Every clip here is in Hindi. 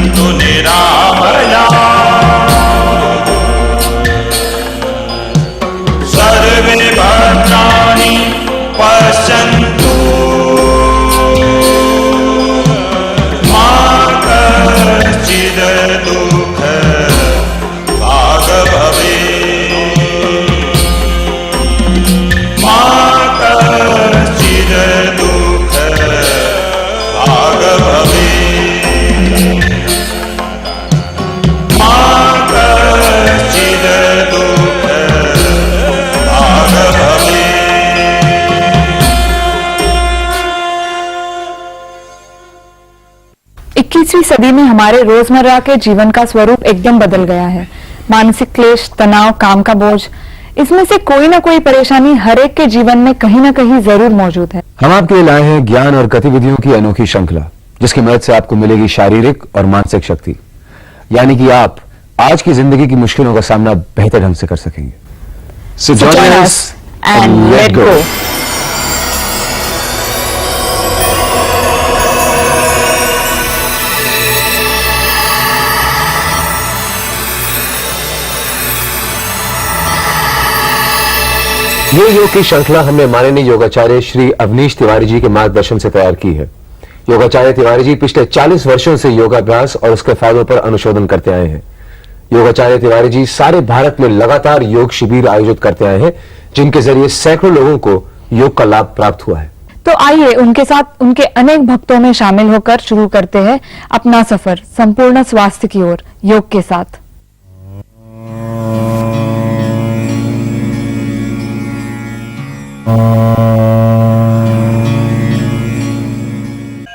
पश्यन्तु निरामया सर्वे भद्राणि पश्यन्तु मा कश्चित् दुःखभाग् भवेत् मा कश्चित् दुःखभाग् भवेत् मा कश्चित् दुःखभाग् भवेत्। 21वीं सदी में हमारे रोजमर्रा के जीवन का स्वरूप एकदम बदल गया है। मानसिक क्लेश, तनाव, काम का बोझ, इसमें से कोई ना कोई परेशानी हर एक के जीवन में कहीं ना कहीं जरूर मौजूद है। हम आपके लिए लाए हैं ज्ञान और गतिविधियों की अनोखी श्रृंखला, जिसकी मदद से आपको मिलेगी शारीरिक और मानसिक शक्ति, यानी कि आप आज की जिंदगी की मुश्किलों का सामना बेहतर ढंग से कर सकेंगे। So join us and let go। ये योग की श्रृंखला हमने माननीय योगाचार्य श्री अवनीश तिवारी जी के मार्गदर्शन से तैयार की है। योगाचार्य तिवारी जी पिछले 40 वर्षों से योगाभ्यास और उसके फायदों पर अनुशोधन करते आए हैं। योगाचार्य तिवारी जी सारे भारत में लगातार योग शिविर आयोजित करते आए हैं, जिनके जरिए सैकड़ों लोगों को योग का लाभ प्राप्त हुआ है। तो आइए उनके साथ उनके अनेक भक्तों में शामिल होकर शुरू करते हैं अपना सफर संपूर्ण स्वास्थ्य की ओर योग के साथ।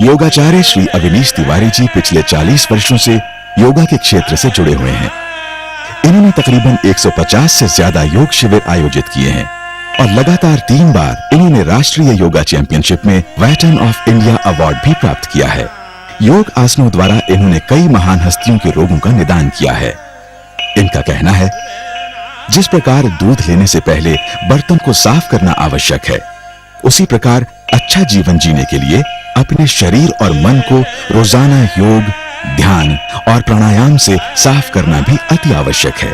योगाचार्य श्री अवनीश तिवारी जी पिछले 40 वर्षों से योगा के क्षेत्र से जुड़े हुए हैं। इन्होंने तकरीबन 150 से ज्यादा योग शिविर आयोजित किए हैं और लगातार 3 बार इन्होंने राष्ट्रीय योगा चैंपियनशिप में वेटरन ऑफ इंडिया अवार्ड भी प्राप्त किया है। योग आसनों द्वारा इन्होंने कई महान हस्तियों के रोगों का निदान किया है। इनका कहना है, जिस प्रकार दूध लेने से पहले बर्तन को साफ करना आवश्यक है, उसी प्रकार अच्छा जीवन जीने के लिए अपने शरीर और मन को रोजाना योग, ध्यान और प्राणायाम से साफ करना भी अति आवश्यक है।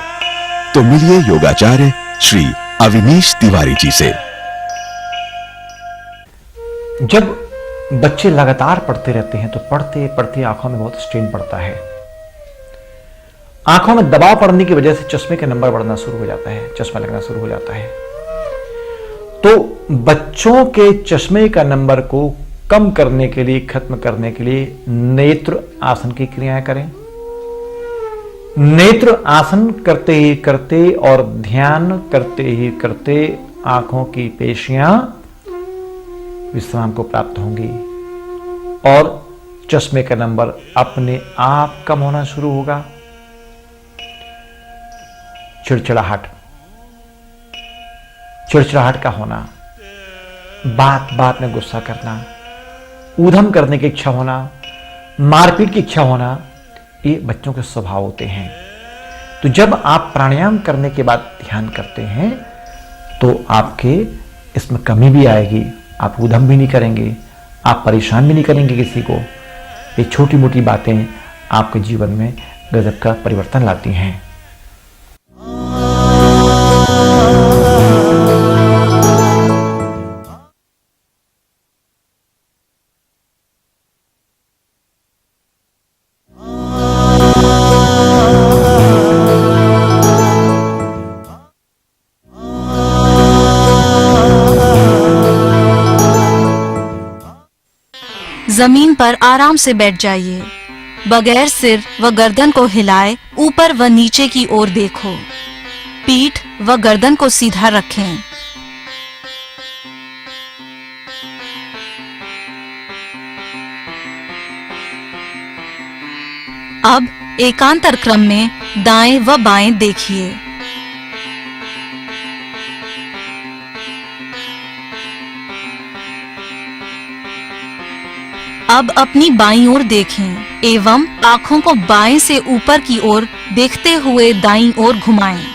तो मिलिए योगाचार्य श्री अवनीश तिवारी जी से। जब बच्चे लगातार पढ़ते रहते हैं तो पढ़ते पढ़ते आंखों में बहुत स्ट्रेन पड़ता है। आंखों में दबाव पड़ने की वजह से चश्मे के नंबर बढ़ना शुरू हो जाता है, चश्मा लगना शुरू हो जाता है। तो बच्चों के चश्मे का नंबर को कम करने के लिए, खत्म करने के लिए नेत्र आसन की क्रियाएं करें। नेत्र आसन करते ही करते और ध्यान करते ही करते आंखों की पेशियां विश्राम को प्राप्त होंगी और चश्मे का नंबर अपने आप कम होना शुरू होगा। चिड़चिड़ाहट का होना, बात बात में गुस्सा करना, ऊधम करने की इच्छा होना, मारपीट की इच्छा होना, ये बच्चों के स्वभाव होते हैं। तो जब आप प्राणायाम करने के बाद ध्यान करते हैं तो आपके इसमें कमी भी आएगी, आप ऊधम भी नहीं करेंगे, आप परेशान भी नहीं करेंगे किसी को। ये छोटी मोटी बातें आपके जीवन में गजब का परिवर्तन लाती हैं। जमीन पर आराम से बैठ जाइए। बगैर सिर व गर्दन को हिलाए ऊपर व नीचे की ओर देखो। पीठ व गर्दन को सीधा रखें। अब एकांतर क्रम में दाएं व बाएं देखिए। अब अपनी बाईं ओर देखें एवं आंखों को बाएं से ऊपर की ओर देखते हुए दाईं ओर घुमाएं।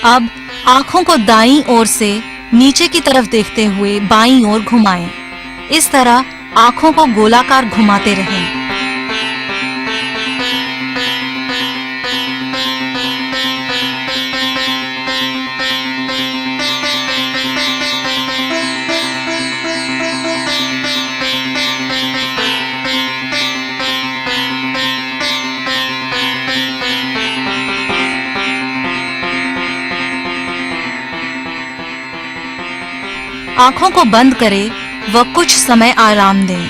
अब आंखों को दाईं ओर से नीचे की तरफ देखते हुए बाईं ओर घुमाएं। इस तरह आंखों को गोलाकार घुमाते रहें। आंखों को बंद करें व कुछ समय आराम दें।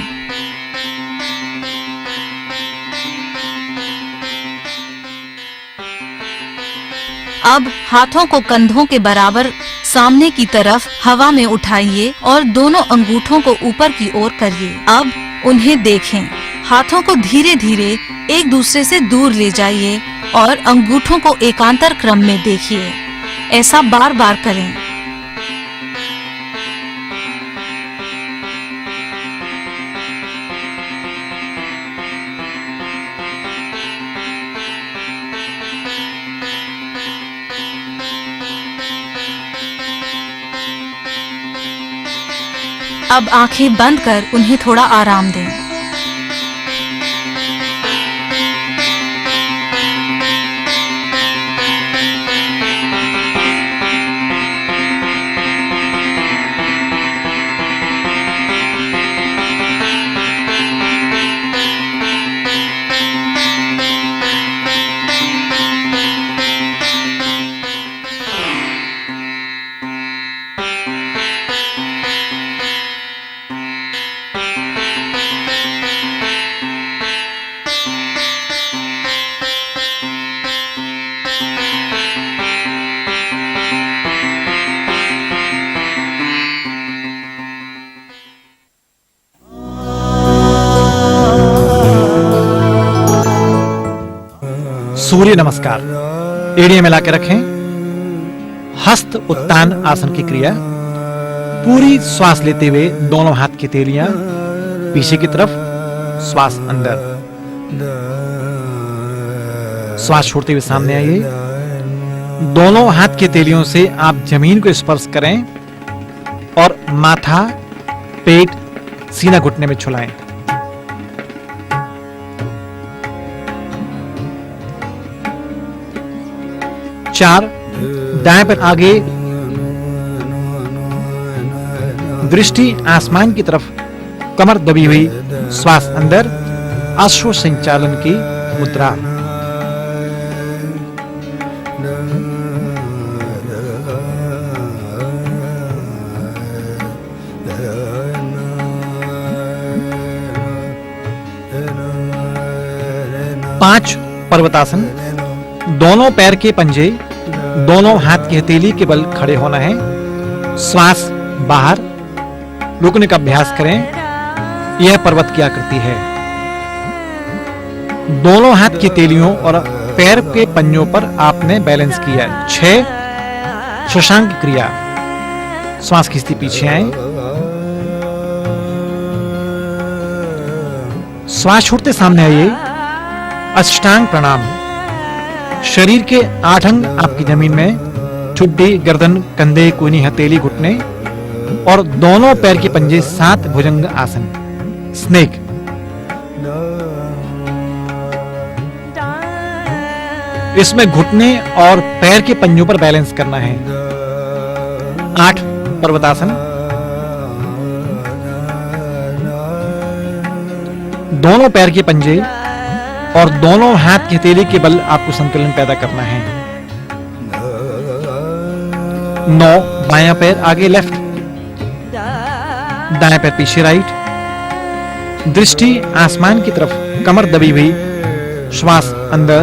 अब हाथों को कंधों के बराबर सामने की तरफ हवा में उठाइए और दोनों अंगूठों को ऊपर की ओर करिए। अब उन्हें देखें। हाथों को धीरे धीरे एक दूसरे से दूर ले जाइए और अंगूठों को एकांतर क्रम में देखिए। ऐसा बार बार करें। अब आंखें बंद कर उन्हें थोड़ा आराम दें। सूर्य नमस्कार। एड़ियां मिला के रखें। हस्त उत्तान आसन की क्रिया। पूरी श्वास लेते हुए दोनों हाथ की हथेलियां पीछे की तरफ, श्वास अंदर। श्वास छोड़ते हुए सामने आइए। दोनों हाथ की हथेलियों से आप जमीन को स्पर्श करें और माथा, पेट, सीना घुटने में छुलाएं। चार, दाएं पैर आगे, दृष्टि आसमान की तरफ, कमर दबी हुई, श्वास अंदर, अश्व संचालन की मुद्रा। पांच, पर्वतासन। दोनों पैर के पंजे दोनों हाथ की हथेली के बल खड़े होना है। श्वास बाहर, रुकने का अभ्यास करें। यह पर्वत की आकृति है। दोनों हाथ की हथेलियों और पैर के पंजों पर आपने बैलेंस किया है। 6, शशांक क्रिया। श्वास खींचती पीछे आए। श्वास छोड़ते सामने आइए। अष्टांग प्रणाम। शरीर के 8 अंग आपकी जमीन में, ठुड्डी, गर्दन, कंधे, कूहनी, हथेली, घुटने और दोनों पैर के पंजे 7 भुजंग आसन, स्नेक। इसमें घुटने और पैर के पंजों पर बैलेंस करना है। 8, पर्वतासन। दोनों पैर के पंजे और दोनों हाथ की हथेली के बल आपको संतुलन पैदा करना है। 9, बायां पैर आगे, लेफ्ट, दाएं पैर पीछे, राइट। दृष्टि आसमान की तरफ, कमर दबी हुई, श्वास अंदर,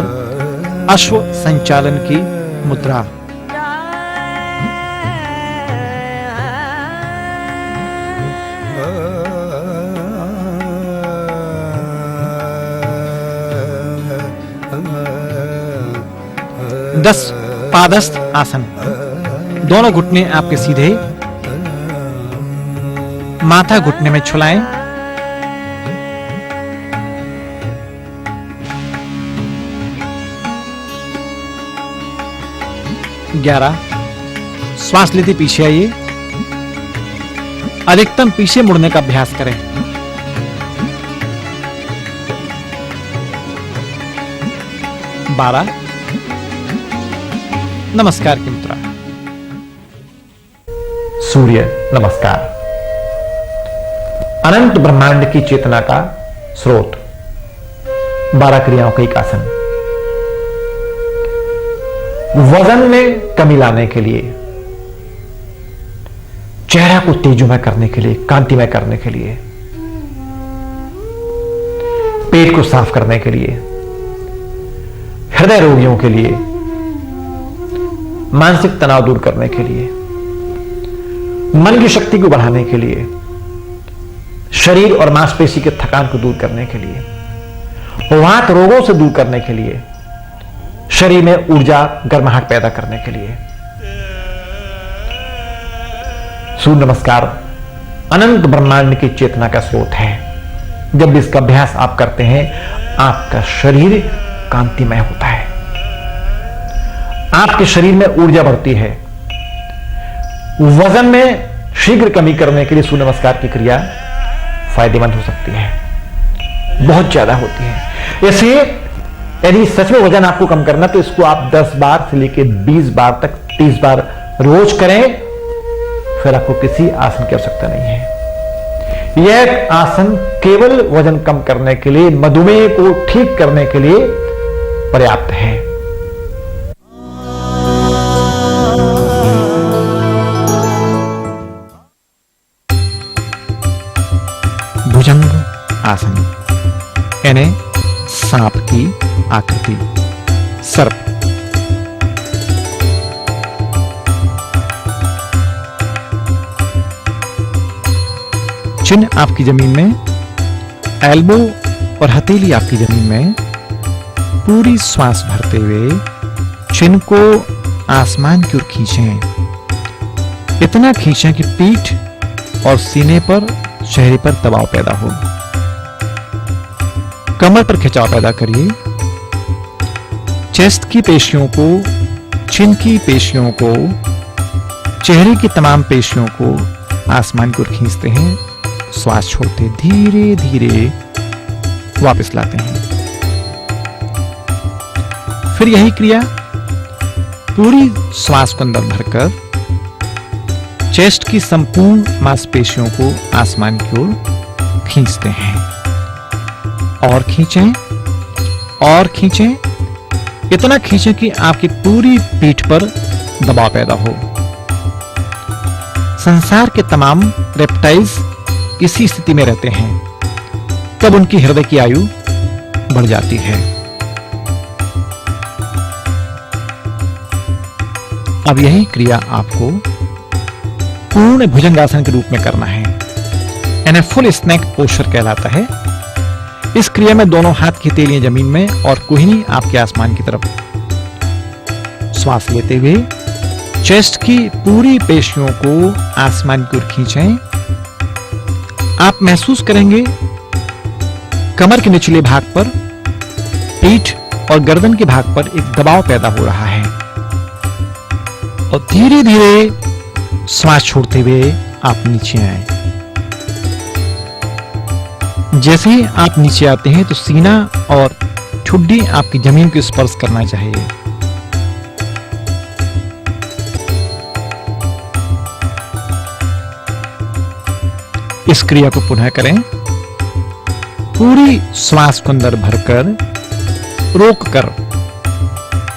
अश्व संचालन की मुद्रा। दस, पादस्थ आसन। दोनों घुटने आपके सीधे, माथा घुटने में छुलाएं। 11, श्वास लेते पीछे आइए, अधिकतम पीछे मुड़ने का अभ्यास करें। बारह। नमस्कार की मुद्रा। सूर्य नमस्कार। अनंत ब्रह्मांड की चेतना का स्रोत, 12 क्रियाओं का एक आसन। वजन में कमी लाने के लिए, चेहरा को तेजोमय करने के लिए, कांतिमय करने के लिए, पेट को साफ करने के लिए, हृदय रोगियों के लिए, मानसिक तनाव दूर करने के लिए, मन की शक्ति को बढ़ाने के लिए, शरीर और मांसपेशी के थकान को दूर करने के लिए, वात रोगों से दूर करने के लिए, शरीर में ऊर्जा गर्माहट पैदा करने के लिए। सूर्य नमस्कार अनंत ब्रह्मांड की चेतना का स्रोत है। जब भी इसका अभ्यास आप करते हैं, आपका शरीर कांतिमय होता है, आपके शरीर में ऊर्जा बढ़ती है। वजन में शीघ्र कमी करने के लिए सूर्य नमस्कार की क्रिया फायदेमंद हो सकती है, बहुत ज्यादा होती है। इसलिए यदि सच में वजन आपको कम करना, तो इसको आप 10 बार से लेकर 20 बार तक, 30 बार रोज करें, फिर आपको किसी आसन की आवश्यकता नहीं है। यह आसन केवल वजन कम करने के लिए, मधुमेह को ठीक करने के लिए पर्याप्त है। भुजंग आसन, यानी सांप की आकृति, सर्प। चिन्ह आपकी जमीन में, एल्बो और हथेली आपकी जमीन में। पूरी श्वास भरते हुए चिन्ह को आसमान की ओर खींचें। इतना खींचें कि पीठ और सीने पर, चेहरे पर दबाव पैदा हो। कमर पर खिंचाव पैदा करिए। चेस्ट की पेशियों को, चिन्ह की पेशियों को, चेहरे की तमाम पेशियों को आसमान की ओर खींचते हैं। श्वास छोड़ते धीरे धीरे वापस लाते हैं। फिर यही क्रिया पूरी श्वास को अंदर भरकर चेस्ट की संपूर्ण मांसपेशियों को आसमान की ओर खींचते हैं। और खींचें और खींचें, इतना खींचें कि आपकी पूरी पीठ पर दबाव पैदा हो। संसार के तमाम रेप्टाइल्स इसी स्थिति में रहते हैं, तब उनकी हृदय की आयु बढ़ जाती है। अब यही क्रिया आपको पूर्ण भुजंगासन के रूप में करना है, यानी फुल स्नैक पोस्चर कहलाता है। इस क्रिया में दोनों हाथ की हथेलियां जमीन में और कुहनी आपके आसमान की तरफ। श्वास लेते हुए चेस्ट की पूरी पेशियों को आसमान की ओर खींचें। आप महसूस करेंगे कमर के निचले भाग पर, पीठ और गर्दन के भाग पर एक दबाव पैदा हो रहा है। और धीरे धीरे श्वास छोड़ते हुए आप नीचे आए। जैसे ही आप नीचे आते हैं तो सीना और ठुड्डी आपकी जमीन को स्पर्श करना चाहिए। इस क्रिया को पुनः करें। पूरी श्वास को अंदर भरकर रोककर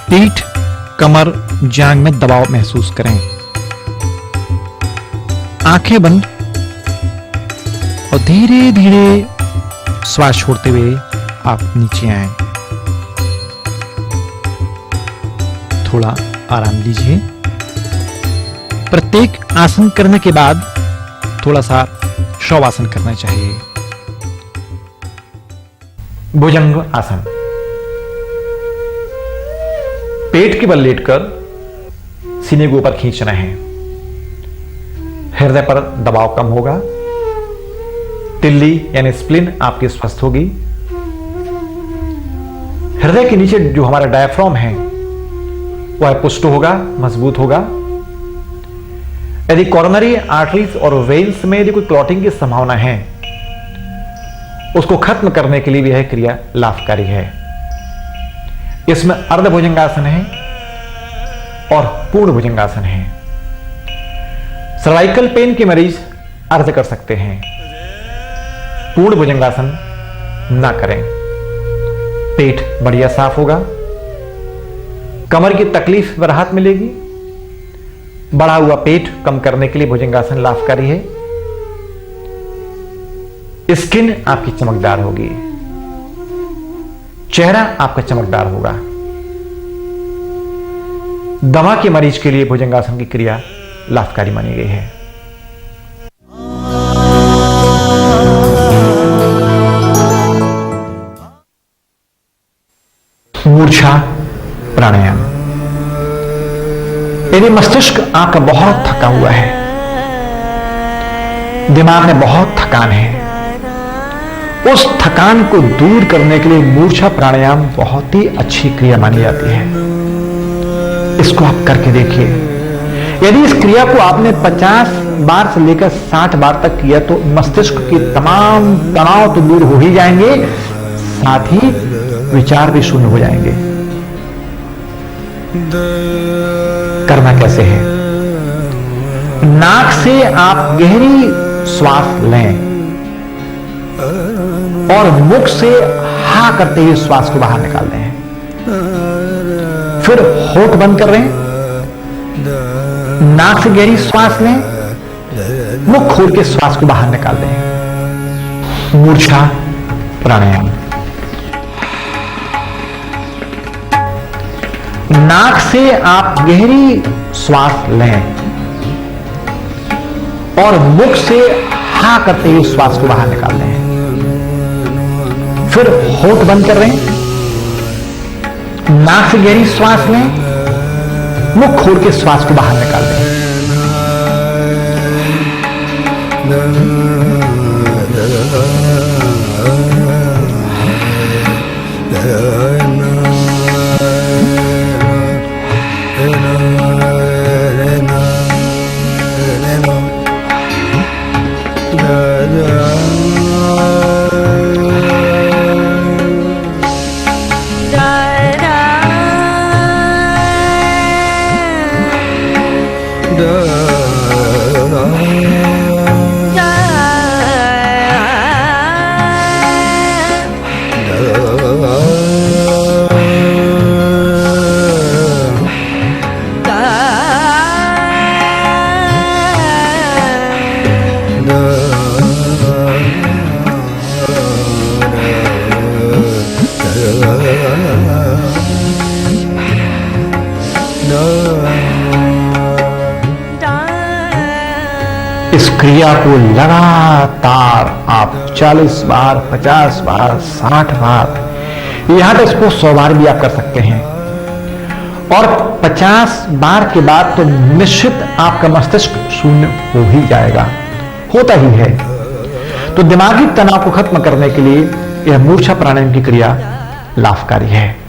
पीठ, कमर, जांघ में दबाव महसूस करें। आंखें बंद और धीरे धीरे श्वास छोड़ते हुए आप नीचे आए। थोड़ा आराम लीजिए। प्रत्येक आसन करने के बाद थोड़ा सा शवासन करना चाहिए। भुजंग आसन, पेट के बल लेटकर सीने के ऊपर खींचना है। हृदय पर दबाव कम होगा। तिल्ली यानी स्प्लिन आपकी स्वस्थ होगी। हृदय के नीचे जो हमारा डायफ्राम है वह पुष्ट होगा, मजबूत होगा। यदि कॉरोनरी आर्टरीज और वेन्स में यदि कोई क्लॉटिंग की संभावना है, उसको खत्म करने के लिए भी यह क्रिया लाभकारी है। इसमें अर्ध भुजंगासन है और पूर्ण भुजंगासन है। सर्वाइकल पेन के मरीज अर्ध कर सकते हैं, पूर्ण भुजंगासन ना करें। पेट बढ़िया साफ होगा, कमर की तकलीफ में राहत मिलेगी। बढ़ा हुआ पेट कम करने के लिए भुजंगासन लाभकारी है। स्किन आपकी चमकदार होगी, चेहरा आपका चमकदार होगा। दमा के मरीज के लिए भुजंगासन की क्रिया लाभकारी मानी गई है। मूर्छा प्राणायाम। यदि मस्तिष्क आपका बहुत थका हुआ है, दिमाग में बहुत थकान है, उस थकान को दूर करने के लिए मूर्छा प्राणायाम बहुत ही अच्छी क्रिया मानी जाती है। इसको आप करके देखिए। यदि इस क्रिया को आपने 50 बार से लेकर 60 बार तक किया तो मस्तिष्क के तमाम तनाव तो दूर हो ही जाएंगे, साथ ही विचार भी शून्य हो जाएंगे। करना कैसे है? नाक से आप गहरी श्वास लें और मुख से हा करते हुए श्वास को बाहर निकाल दें। फिर होठ बंद कर रहे हैं, नाक से गहरी श्वास लें, मुख खोल के श्वास को बाहर निकाल दें। मूर्छा प्राणायाम। नाक से आप गहरी श्वास लें और मुख से हा करते हुए श्वास को बाहर निकाल दें। फिर होठ बंद कर रहे हैं, नाक से गहरी श्वास लें, मुख खोल के श्वास को बाहर निकाल दें। इस क्रिया को लगातार आप 40 बार, 50 बार, 60 बार, यहां तक इसको 100 बार भी आप कर सकते हैं। और 50 बार के बाद तो निश्चित आपका मस्तिष्क शून्य हो ही जाएगा, होता ही है। तो दिमागी तनाव को खत्म करने के लिए यह मूर्छा प्राणायाम की क्रिया लाभकारी है।